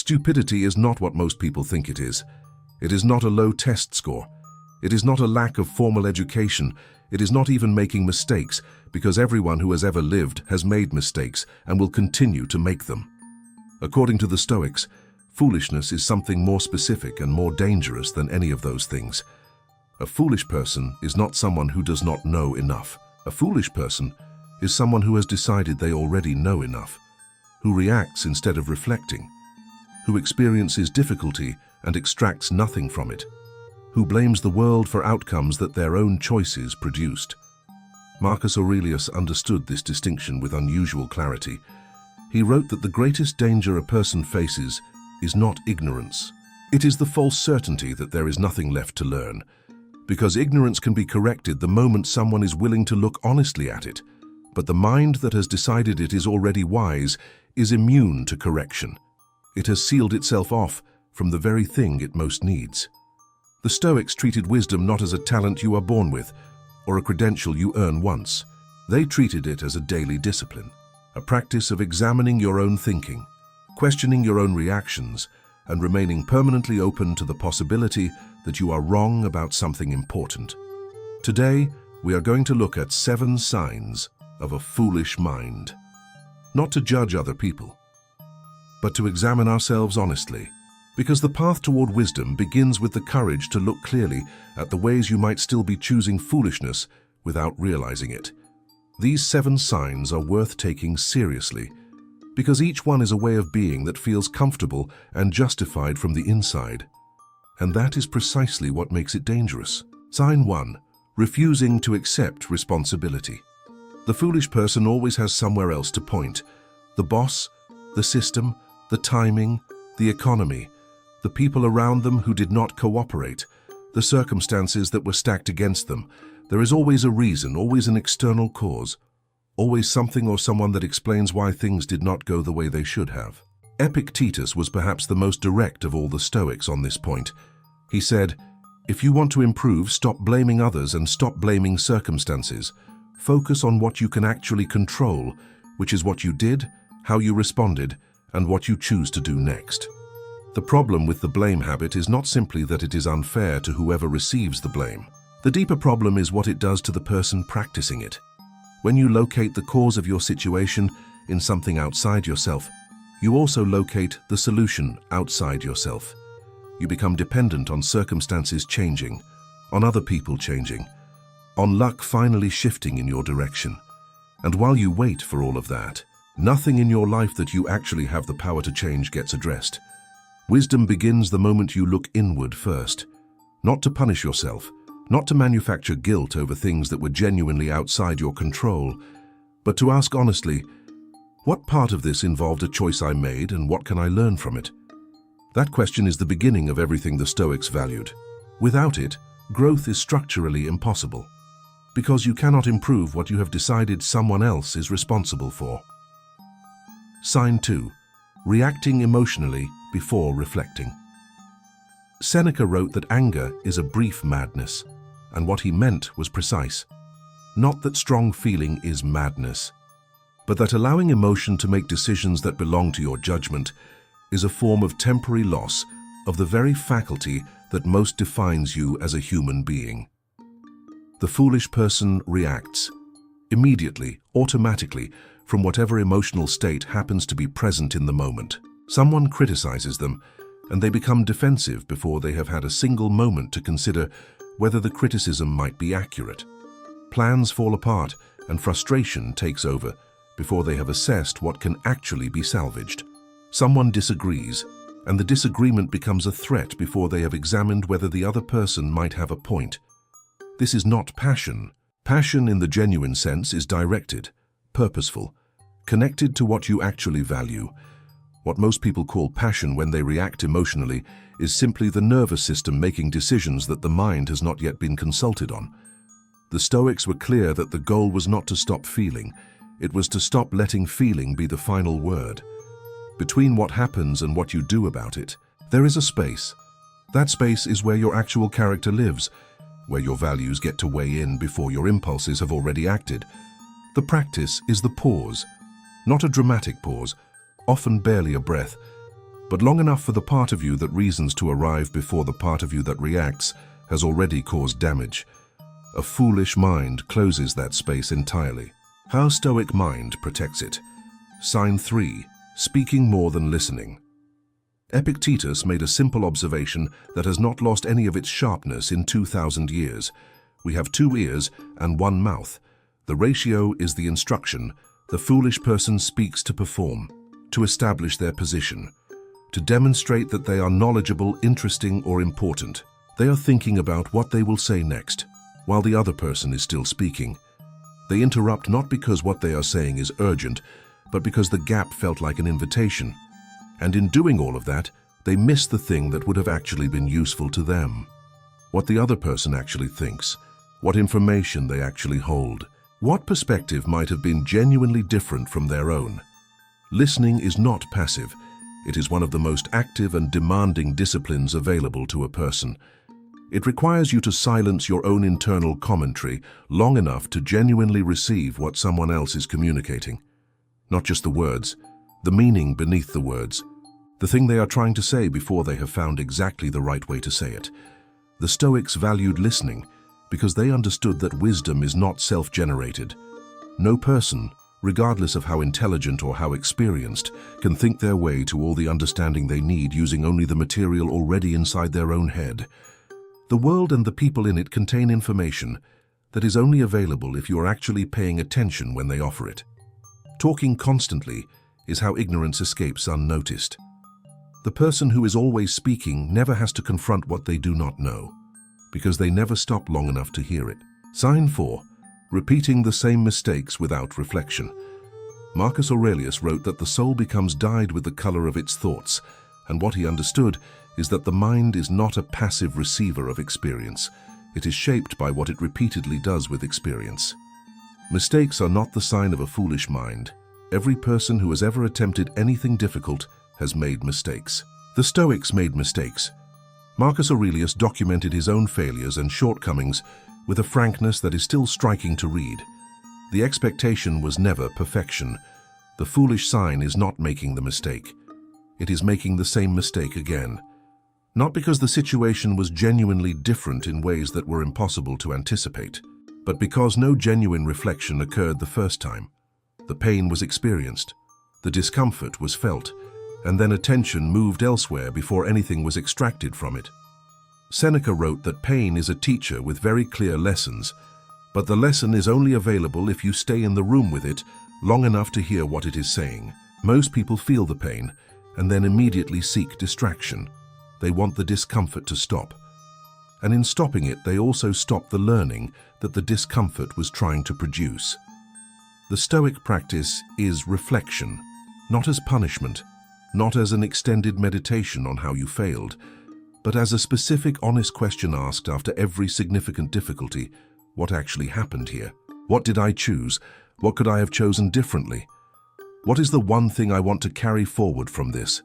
Stupidity is not what most people think it is. It is not a low test score. It is not a lack of formal education. It is not even making mistakes, because everyone who has ever lived has made mistakes and will continue to make them. According to the Stoics, foolishness is something more specific and more dangerous than any of those things. A foolish person is not someone who does not know enough. A foolish person is someone who has decided they already know enough, who reacts instead of reflecting, who experiences difficulty and extracts nothing from it, who blames the world for outcomes that their own choices produced. Marcus Aurelius understood this distinction with unusual clarity. He wrote that the greatest danger a person faces is not ignorance. It is the false certainty that there is nothing left to learn, because ignorance can be corrected the moment someone is willing to look honestly at it. But the mind that has decided it is already wise is immune to correction. It has sealed itself off from the very thing it most needs. The Stoics treated wisdom not as a talent you are born with, or a credential you earn once. They treated it as a daily discipline, a practice of examining your own thinking, questioning your own reactions, and remaining permanently open to the possibility that you are wrong about something important. Today, we are going to look at 7 signs of a foolish mind. Not to judge other people, but to examine ourselves honestly. Because the path toward wisdom begins with the courage to look clearly at the ways you might still be choosing foolishness without realizing it. These 7 signs are worth taking seriously, because each one is a way of being that feels comfortable and justified from the inside. And that is precisely what makes it dangerous. Sign 1. Refusing to accept responsibility. The foolish person always has somewhere else to point. The boss, the system, the timing, the economy, the people around them who did not cooperate, the circumstances that were stacked against them. There is always a reason, always an external cause, always something or someone that explains why things did not go the way they should have. Epictetus was perhaps the most direct of all the Stoics on this point. He said, "If you want to improve, stop blaming others and stop blaming circumstances. Focus on what you can actually control, which is what you did, how you responded, and what you choose to do next." The problem with the blame habit is not simply that it is unfair to whoever receives the blame. The deeper problem is what it does to the person practicing it. When you locate the cause of your situation in something outside yourself, you also locate the solution outside yourself. You become dependent on circumstances changing, on other people changing, on luck finally shifting in your direction. And while you wait for all of that, nothing in your life that you actually have the power to change gets addressed. Wisdom begins the moment you look inward first, not to punish yourself, not to manufacture guilt over things that were genuinely outside your control, but to ask honestly, what part of this involved a choice I made and what can I learn from it? That question is the beginning of everything the Stoics valued. Without it, growth is structurally impossible, because you cannot improve what you have decided someone else is responsible for. Sign 2. Reacting emotionally before reflecting. Seneca wrote that anger is a brief madness, and what he meant was precise. Not that strong feeling is madness, but that allowing emotion to make decisions that belong to your judgment is a form of temporary loss of the very faculty that most defines you as a human being. The foolish person reacts immediately, automatically, from whatever emotional state happens to be present in the moment. Someone criticizes them, and they become defensive before they have had a single moment to consider whether the criticism might be accurate. Plans fall apart, and frustration takes over before they have assessed what can actually be salvaged. Someone disagrees, and the disagreement becomes a threat before they have examined whether the other person might have a point. This is not passion. Passion in the genuine sense is directed, purposeful, connected to what you actually value. What most people call passion when they react emotionally is simply the nervous system making decisions that the mind has not yet been consulted on. The Stoics were clear that the goal was not to stop feeling, it was to stop letting feeling be the final word. Between what happens and what you do about it, there is a space. That space is where your actual character lives, where your values get to weigh in before your impulses have already acted. The practice is the pause, not a dramatic pause, often barely a breath, but long enough for the part of you that reasons to arrive before the part of you that reacts has already caused damage. A foolish mind closes that space entirely. How Stoic mind protects it. Sign 3. Speaking more than listening. Epictetus made a simple observation that has not lost any of its sharpness in 2,000 years. We have 2 ears and 1 mouth. The ratio is the instruction. The foolish person speaks to perform, to establish their position, to demonstrate that they are knowledgeable, interesting, or important. They are thinking about what they will say next, while the other person is still speaking. They interrupt not because what they are saying is urgent, but because the gap felt like an invitation. And in doing all of that, they miss the thing that would have actually been useful to them. What the other person actually thinks, what information they actually hold, what perspective might have been genuinely different from their own. Listening is not passive. It is one of the most active and demanding disciplines available to a person. It requires you to silence your own internal commentary long enough to genuinely receive what someone else is communicating. Not just the words, the meaning beneath the words, the thing they are trying to say before they have found exactly the right way to say it. The Stoics valued listening because they understood that wisdom is not self-generated. No person, regardless of how intelligent or how experienced, can think their way to all the understanding they need using only the material already inside their own head. The world and the people in it contain information that is only available if you are actually paying attention when they offer it. Talking constantly is how ignorance escapes unnoticed. The person who is always speaking never has to confront what they do not know, because they never stop long enough to hear it. Sign 4. Repeating the same mistakes without reflection. Marcus Aurelius wrote that the soul becomes dyed with the color of its thoughts, and what he understood is that the mind is not a passive receiver of experience. It is shaped by what it repeatedly does with experience. Mistakes are not the sign of a foolish mind. Every person who has ever attempted anything difficult has made mistakes. The Stoics made mistakes. Marcus Aurelius documented his own failures and shortcomings with a frankness that is still striking to read. The expectation was never perfection. The foolish sign is not making the mistake. It is making the same mistake again. Not because the situation was genuinely different in ways that were impossible to anticipate, but because no genuine reflection occurred the first time. The pain was experienced, the discomfort was felt, and then attention moved elsewhere before anything was extracted from it. Seneca wrote that pain is a teacher with very clear lessons, but the lesson is only available if you stay in the room with it long enough to hear what it is saying. Most people feel the pain and then immediately seek distraction. They want the discomfort to stop. And in stopping it, they also stop the learning that the discomfort was trying to produce. The Stoic practice is reflection, not as punishment, not as an extended meditation on how you failed, but as a specific, honest question asked after every significant difficulty. What actually happened here? What did I choose? What could I have chosen differently? What is the one thing I want to carry forward from this?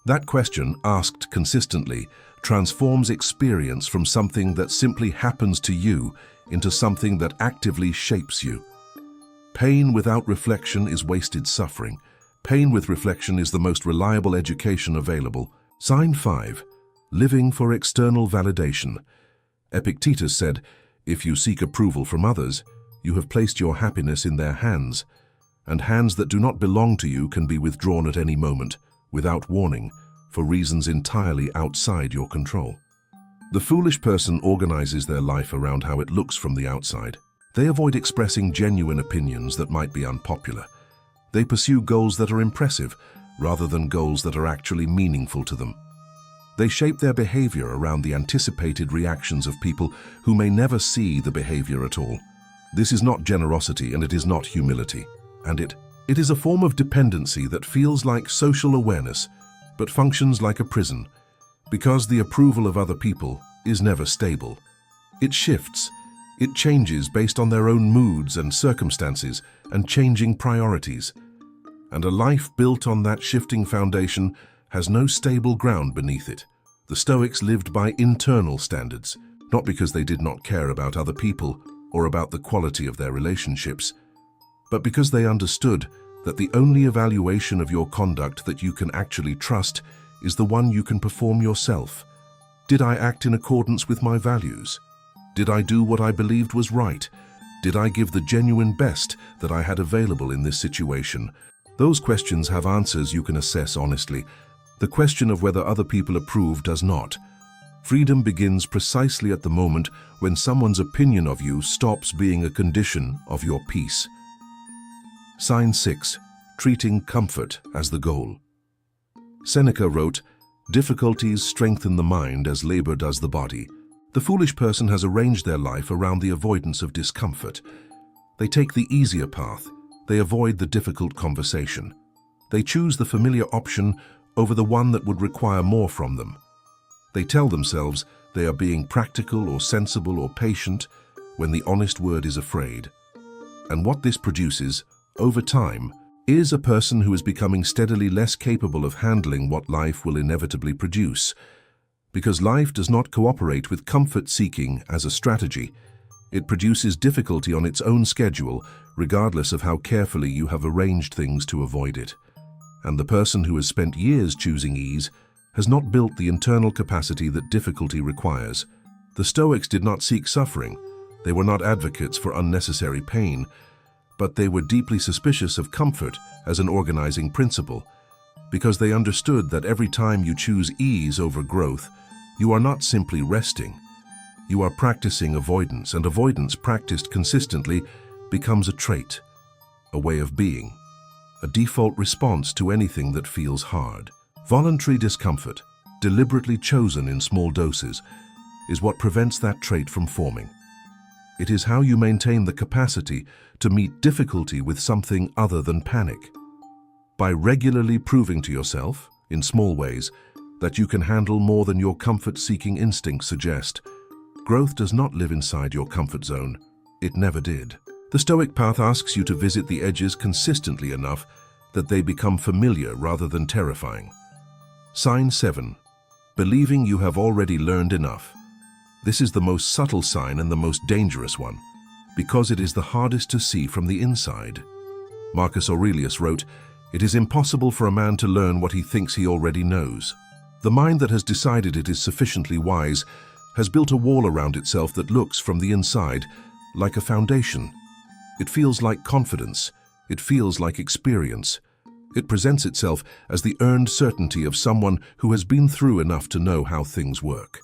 That question, asked consistently, transforms experience from something that simply happens to you into something that actively shapes you. Pain without reflection is wasted suffering. Pain with reflection is the most reliable education available. Sign 5. Living for external validation. Epictetus said, "If you seek approval from others, you have placed your happiness in their hands, and hands that do not belong to you can be withdrawn at any moment, without warning, for reasons entirely outside your control." The foolish person organizes their life around how it looks from the outside. They avoid expressing genuine opinions that might be unpopular. They pursue goals that are impressive, rather than goals that are actually meaningful to them. They shape their behavior around the anticipated reactions of people who may never see the behavior at all. This is not generosity, and it is not humility. And it is a form of dependency that feels like social awareness, but functions like a prison, because the approval of other people is never stable. It shifts. It changes based on their own moods and circumstances and changing priorities. And a life built on that shifting foundation has no stable ground beneath it. The Stoics lived by internal standards, not because they did not care about other people or about the quality of their relationships, but because they understood that the only evaluation of your conduct that you can actually trust is the one you can perform yourself. Did I act in accordance with my values? Did I do what I believed was right? Did I give the genuine best that I had available in this situation? Those questions have answers you can assess honestly. The question of whether other people approve does not. Freedom begins precisely at the moment when someone's opinion of you stops being a condition of your peace. Sign 6. Treating comfort as the goal. Seneca wrote, "Difficulties strengthen the mind as labor does the body." The foolish person has arranged their life around the avoidance of discomfort. They take the easier path. They avoid the difficult conversation. They choose the familiar option over the one that would require more from them. They tell themselves they are being practical or sensible or patient when the honest word is afraid. And what this produces, over time, is a person who is becoming steadily less capable of handling what life will inevitably produce. Because life does not cooperate with comfort-seeking as a strategy. It produces difficulty on its own schedule, regardless of how carefully you have arranged things to avoid it. And the person who has spent years choosing ease has not built the internal capacity that difficulty requires. The Stoics did not seek suffering. They were not advocates for unnecessary pain, but they were deeply suspicious of comfort as an organizing principle, because they understood that every time you choose ease over growth, you are not simply resting. You are practicing avoidance, and avoidance practiced consistently becomes a trait, a way of being, a default response to anything that feels hard. Voluntary discomfort, deliberately chosen in small doses, is what prevents that trait from forming. It is how you maintain the capacity to meet difficulty with something other than panic. By regularly proving to yourself, in small ways, that you can handle more than your comfort-seeking instincts suggest. Growth does not live inside your comfort zone. It never did. The Stoic path asks you to visit the edges consistently enough that they become familiar rather than terrifying. Sign 7. Believing you have already learned enough. This is the most subtle sign and the most dangerous one, because it is the hardest to see from the inside. Marcus Aurelius wrote, "It is impossible for a man to learn what he thinks he already knows." The mind that has decided it is sufficiently wise has built a wall around itself that looks from the inside like a foundation. It feels like confidence. It feels like experience. It presents itself as the earned certainty of someone who has been through enough to know how things work.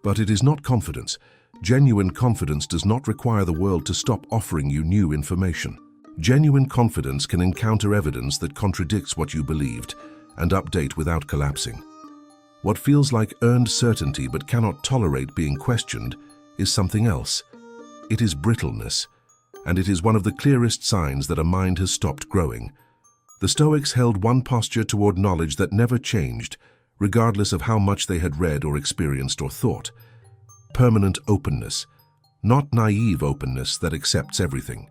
But it is not confidence. Genuine confidence does not require the world to stop offering you new information. Genuine confidence can encounter evidence that contradicts what you believed and update without collapsing. What feels like earned certainty but cannot tolerate being questioned is something else. It is brittleness, and it is one of the clearest signs that a mind has stopped growing. The Stoics held one posture toward knowledge that never changed, regardless of how much they had read or experienced or thought. Permanent openness, not naive openness that accepts everything.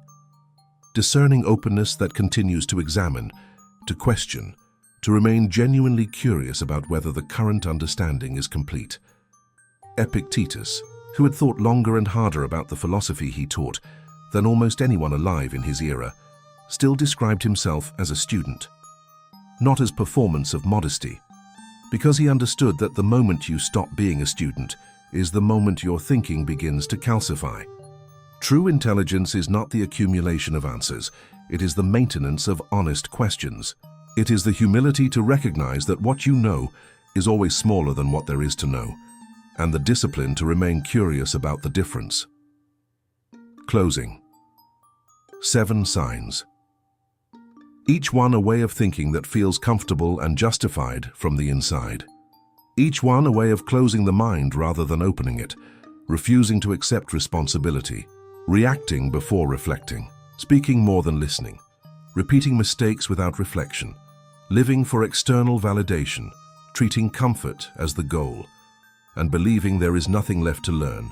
Discerning openness that continues to examine, to question, to remain genuinely curious about whether the current understanding is complete. Epictetus, who had thought longer and harder about the philosophy he taught than almost anyone alive in his era, still described himself as a student. Not as performance of modesty, because he understood that the moment you stop being a student is the moment your thinking begins to calcify. True intelligence is not the accumulation of answers, it is the maintenance of honest questions. It is the humility to recognize that what you know is always smaller than what there is to know, and the discipline to remain curious about the difference. Closing. 7 signs. Each one a way of thinking that feels comfortable and justified from the inside. Each one a way of closing the mind rather than opening it, refusing to accept responsibility, reacting before reflecting, speaking more than listening, repeating mistakes without reflection, living for external validation, treating comfort as the goal, and believing there is nothing left to learn.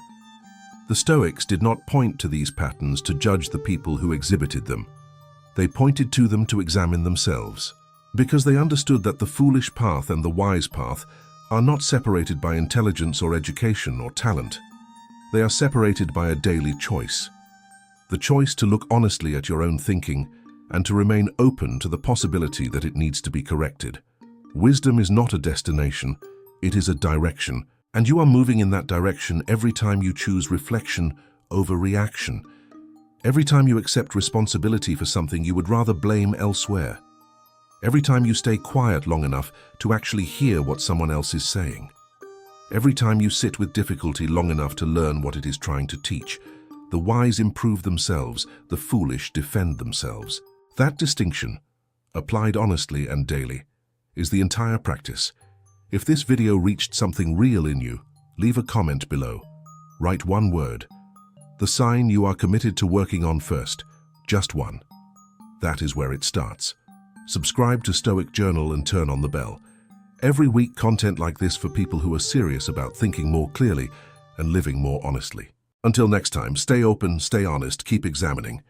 The Stoics did not point to these patterns to judge the people who exhibited them. They pointed to them to examine themselves, because they understood that the foolish path and the wise path are not separated by intelligence or education or talent. They are separated by a daily choice. The choice to look honestly at your own thinking and to remain open to the possibility that it needs to be corrected. Wisdom is not a destination, it is a direction, and you are moving in that direction every time you choose reflection over reaction. Every time you accept responsibility for something you would rather blame elsewhere. Every time you stay quiet long enough to actually hear what someone else is saying. Every time you sit with difficulty long enough to learn what it is trying to teach. The wise improve themselves, the foolish defend themselves. That distinction, applied honestly and daily, is the entire practice. If this video reached something real in you, leave a comment below. Write one word. The sign you are committed to working on first. Just one. That is where it starts. Subscribe to Stoic Journal and turn on the bell. Every week, content like this for people who are serious about thinking more clearly and living more honestly. Until next time, stay open, stay honest, keep examining.